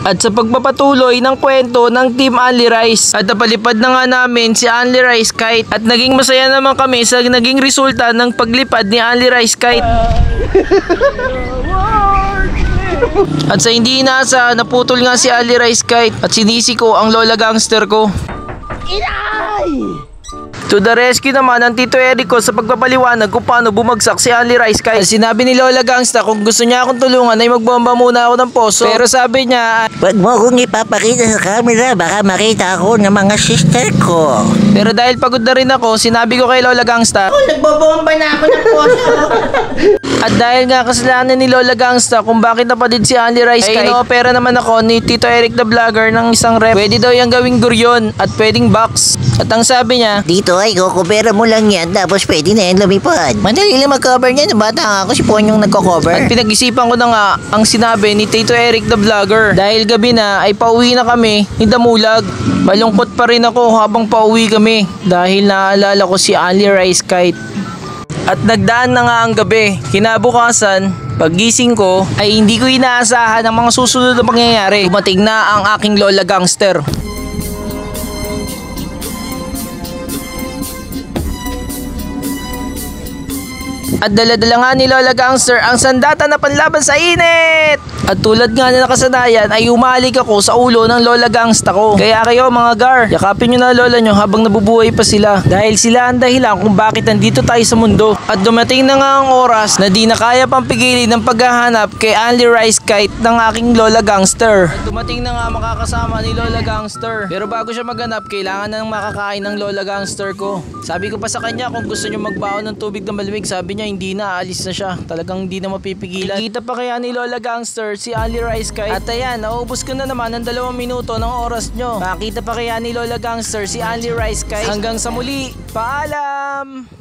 At sa pagpapatuloy ng kwento ng Team Only Rice, at napalipad na nga namin si Only Rice Kite at naging masaya naman kami sa naging resulta ng paglipad ni Only Rice Kite. At sa hindi inaasahan, naputol nga si Only Rice Kite at sinisi ko ang Lola Gangster ko. To the rescue naman ang Tito Eric ko sa pagpapaliwanag kung paano bumagsak si Only Rice Kite. Sinabi ni Lola Gangsta kung gusto niya akong tulungan ay magbomba muna ako ng poso. Pero sabi niya, Wag mo akong ipapakita sa camera, baka makita ako ng mga sister ko. pero dahil pagod na rin ako, sinabi ko kay Lola Gangsta, Nagbobomba na ako ng poso. at dahil nga kasalanan ni Lola Gangsta kung bakit napadid si Only Rice Kite, ay ino-opera naman ako ni Tito Eric the Vlogger ng isang rep. Pwede daw yung gawing guryon at pwedeng box. At ang sabi niya, Dito ay kukubera mo lang yan, tapos pwede na yan lumipad. Madali lang mag-cover niya, bata nga ako si Ponyong nagko-cover. at pinag-isipan ko na nga ang sinabi ni Tito Eric the Vlogger. Dahil gabi na ay pauwi na kami ni Damulag. Malungkot pa rin ako habang pauwi kami dahil naalala ko si Only Rice Kite. At nagdaan na nga ang gabi. Kinabukasan, paggising ko ay hindi ko inaasahan ang mga susunod na pangyayari. Dumating na ang aking Lola Gangster. At dala-dala nga ni Lola Gangster ang sandata na panlaban sa init. At tulad nga na nakasanayan ay umalik ako sa ulo ng Lola Gangsta ko. Kaya kayo mga gar, yakapin nyo na lola nyo habang nabubuhay pa sila. Dahil sila ang dahilan kung bakit nandito tayo sa mundo. At dumating na nga ang oras na di na kaya pang pigilin ng paghahanap kay Only Rice Kite ng aking Lola Gangster. At dumating na nga makakasama ni Lola Gangster. Pero bago siya maghanap, kailangan na ng makakain ng Lola Gangster ko. Sabi ko pa sa kanya kung gusto nyo magbaon ng tubig na malamig, sabi niya hindi na, alis na siya. Talagang hindi na mapipigilan. Kita pa kaya ni Lola Gangster si Only Rice Kite. At ayan, naubos ko na naman ng 2 minuto ng oras nyo. Makita pa kaya ni Lola Gangster si Only Rice Kite. Hanggang sa muli, paalam!